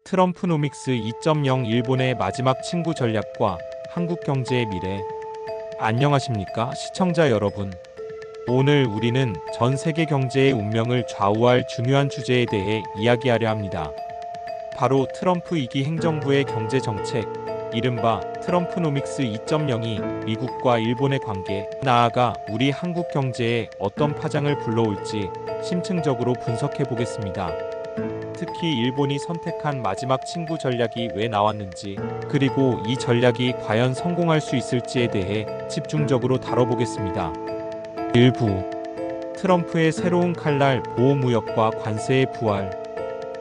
트럼프노믹스 2.0 일본의 마지막 친구 전략과 한국 경제의 미래. 안녕하십니까 시청자 여러분. 오늘 우리는 전 세계 경제의 운명을 좌우할 중요한 주제에 대해 이야기하려 합니다. 바로 트럼프 2기 행정부의 경제 정책, 이른바 트럼프노믹스 2.0이 미국과 일본의 관계, 나아가 우리 한국 경제에 어떤 파장을 불러올지 심층적으로 분석해 보겠습니다. 특히 일본이 선택한 마지막 친구 전략이 왜 나왔는지, 그리고 이 전략이 과연 성공할 수 있을지에 대해 집중적으로 다뤄보겠습니다. 일부 트럼프의 새로운 칼날 보호무역과 관세의 부활.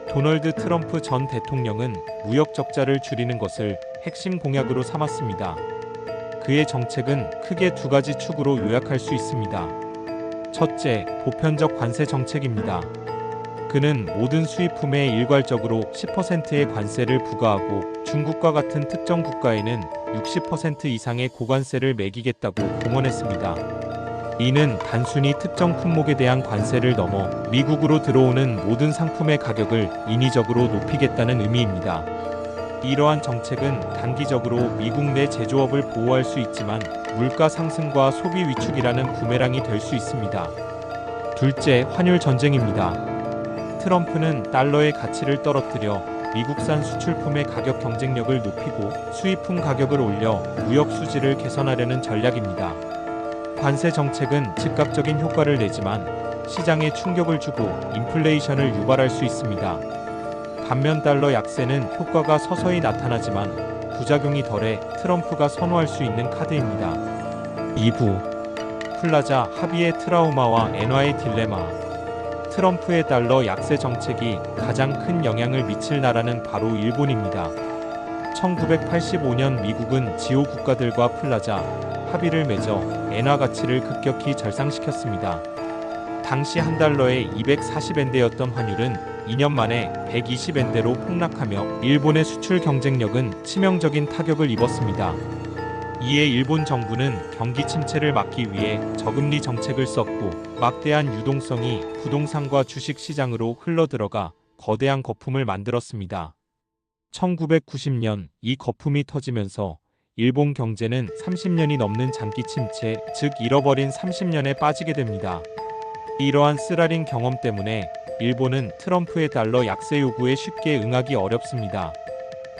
도널드 트럼프 전 대통령은 무역 적자를 줄이는 것을 핵심 공약으로 삼았습니다. 그의 정책은 크게 두 가지 축으로 요약할 수 있습니다. 첫째, 보편적 관세 정책입니다. 그는 모든 수입품에 일괄적으로 10%의 관세를 부과하고 중국과 같은 특정 국가에는 60% 이상의 고관세를 매기겠다고 공언했습니다. 이는 단순히 특정 품목에 대한 관세를 넘어 미국으로 들어오는 모든 상품의 가격을 인위적으로 높이겠다는 의미입니다. 이러한 정책은 단기적으로 미국 내 제조업을 보호할 수 있지만 물가 상승과 소비 위축이라는 부메랑이 될 수 있습니다. 둘째, 환율 전쟁입니다. 트럼프는 달러의 가치를 떨어뜨려 미국산 수출품의 가격 경쟁력을 높이고 수입품 가격을 올려 무역 수지를 개선하려는 전략입니다. 관세 정책은 즉각적인 효과를 내지만 시장에 충격을 주고 인플레이션을 유발할 수 있습니다. 반면 달러 약세는 효과가 서서히 나타나지만 부작용이 덜해 트럼프가 선호할 수 있는 카드입니다. 2부 플라자 합의의 트라우마와 엔화의 딜레마. 트럼프의 달러 약세 정책이 가장 큰 영향을 미칠 나라는 바로 일본입니다. 1985년 미국은 지호 국가들과 플라자 합의를 맺어 엔화 가치를 급격히 절상시켰습니다. 당시 한 달러에 240엔대였던 환율은 2년 만에 120엔대로 폭락하며 일본의 수출 경쟁력은 치명적인 타격을 입었습니다. 이에 일본 정부는 경기 침체를 막기 위해 저금리 정책을 썼고 막대한 유동성이 부동산과 주식 시장으로 흘러들어가 거대한 거품을 만들었습니다. 1990년 이 거품이 터지면서 일본 경제는 30년이 넘는 장기 침체, 즉 잃어버린 30년에 빠지게 됩니다. 이러한 쓰라린 경험 때문에 일본은 트럼프의 달러 약세 요구에 쉽게 응하기 어렵습니다.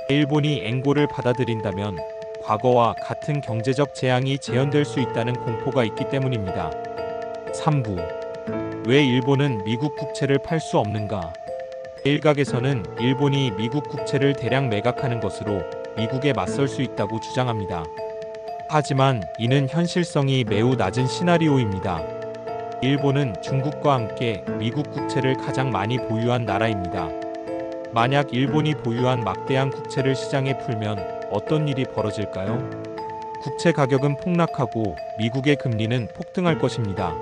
일본이 엔고를 받아들인다면 과거와 같은 경제적 재앙이 재현될 수 있다는 공포가 있기 때문입니다. 3부 왜 일본은 미국 국채를 팔 수 없는가? 일각에서는 일본이 미국 국채를 대량 매각하는 것으로 미국에 맞설 수 있다고 주장합니다. 하지만 이는 현실성이 매우 낮은 시나리오입니다. 일본은 중국과 함께 미국 국채를 가장 많이 보유한 나라입니다. 만약 일본이 보유한 막대한 국채를 시장에 풀면 어떤 일이 벌어질까요? 국채 가격은 폭락하고 미국의 금리는 폭등할 것입니다.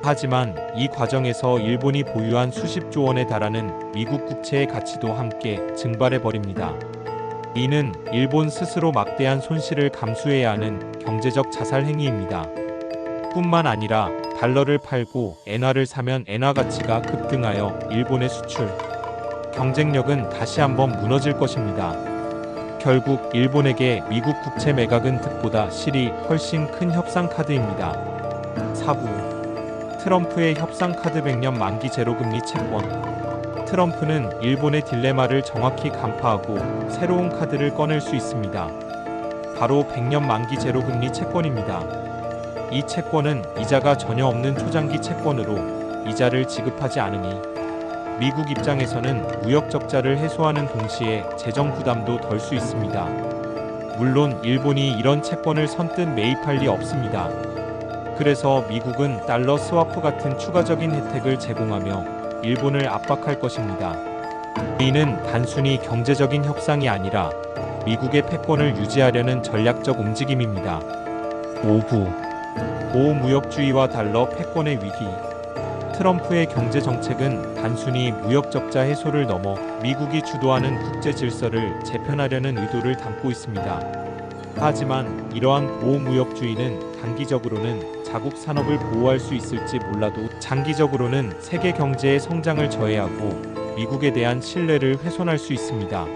하지만 이 과정에서 일본이 보유한 수십조 원에 달하는 미국 국채의 가치도 함께 증발해버립니다. 이는 일본 스스로 막대한 손실을 감수해야 하는 경제적 자살 행위입니다. 뿐만 아니라 달러를 팔고 엔화를 사면 엔화 가치가 급등하여 일본의 수출 경쟁력은 다시 한번 무너질 것입니다. 결국 일본에게 미국 국채 매각은 득보다 실이 훨씬 큰 협상 카드입니다. 4부 트럼프의 협상 카드 100년 만기 제로금리 채권. 트럼프는 일본의 딜레마를 정확히 간파하고 새로운 카드를 꺼낼 수 있습니다. 바로 100년 만기 제로금리 채권입니다. 이 채권은 이자가 전혀 없는 초장기 채권으로 이자를 지급하지 않으니 미국 입장에서는 무역 적자를 해소하는 동시에 재정 부담도 덜 수 있습니다. 물론 일본이 이런 채권을 선뜻 매입할 리 없습니다. 그래서 미국은 달러 스와프 같은 추가적인 혜택을 제공하며 일본을 압박할 것입니다. 이는 단순히 경제적인 협상이 아니라 미국의 패권을 유지하려는 전략적 움직임입니다. 5부 보호무역주의와 달러 패권의 위기. 트럼프의 경제 정책은 단순히 무역 적자 해소를 넘어 미국이 주도하는 국제 질서를 재편하려는 의도를 담고 있습니다. 하지만 이러한 보호무역주의는 단기적으로는 자국 산업을 보호할 수 있을지 몰라도 장기적으로는 세계 경제의 성장을 저해하고 미국에 대한 신뢰를 훼손할 수 있습니다.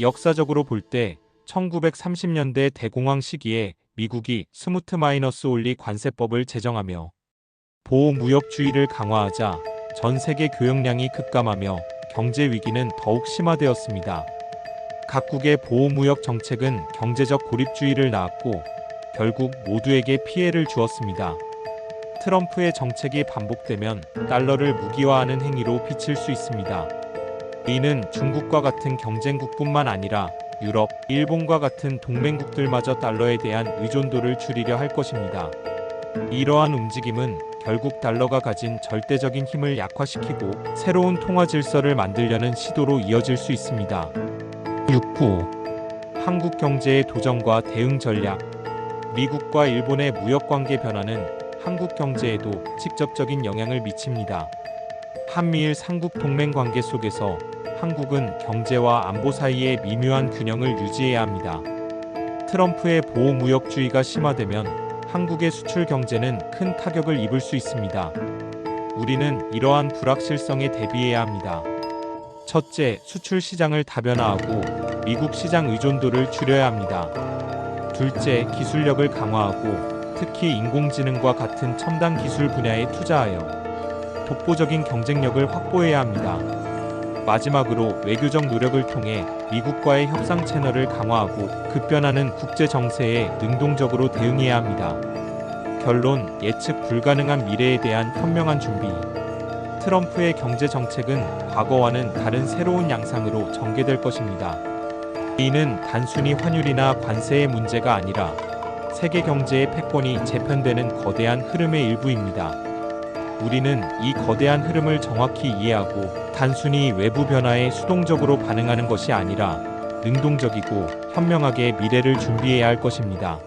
역사적으로 볼 때 1930년대 대공황 시기에 미국이 스무트-온리 관세법을 제정하며 보호무역주의를 강화하자 전 세계 교역량이 급감하며 경제 위기는 더욱 심화되었습니다. 각국의 보호무역 정책은 경제적 고립주의를 낳았고 결국 모두에게 피해를 주었습니다. 트럼프의 정책이 반복되면 달러를 무기화하는 행위로 비칠 수 있습니다. 이는 중국과 같은 경쟁국뿐만 아니라 유럽, 일본과 같은 동맹국들마저 달러에 대한 의존도를 줄이려 할 것입니다. 이러한 움직임은 결국 달러가 가진 절대적인 힘을 약화시키고 새로운 통화 질서를 만들려는 시도로 이어질 수 있습니다. 6부 한국 경제의 도전과 대응 전략. 미국과 일본의 무역 관계 변화는 한국 경제에도 직접적인 영향을 미칩니다. 한미일 삼국 동맹 관계 속에서 한국은 경제와 안보 사이의 미묘한 균형을 유지해야 합니다. 트럼프의 보호무역주의가 심화되면 한국의 수출 경제는 큰 타격을 입을 수 있습니다. 우리는 이러한 불확실성에 대비해야 합니다. 첫째, 수출 시장을 다변화하고 미국 시장 의존도를 줄여야 합니다. 둘째, 기술력을 강화하고 특히 인공지능과 같은 첨단 기술 분야에 투자하여 독보적인 경쟁력을 확보해야 합니다. 마지막으로 외교적 노력을 통해 미국과의 협상 채널을 강화하고 급변하는 국제 정세에 능동적으로 대응해야 합니다. 결론, 예측 불가능한 미래에 대한 현명한 준비. 트럼프의 경제 정책은 과거와는 다른 새로운 양상으로 전개될 것입니다. 이는 단순히 환율이나 관세의 문제가 아니라 세계 경제의 패권이 재편되는 거대한 흐름의 일부입니다. 우리는 이 거대한 흐름을 정확히 이해하고 단순히 외부 변화에 수동적으로 반응하는 것이 아니라 능동적이고 현명하게 미래를 준비해야 할 것입니다.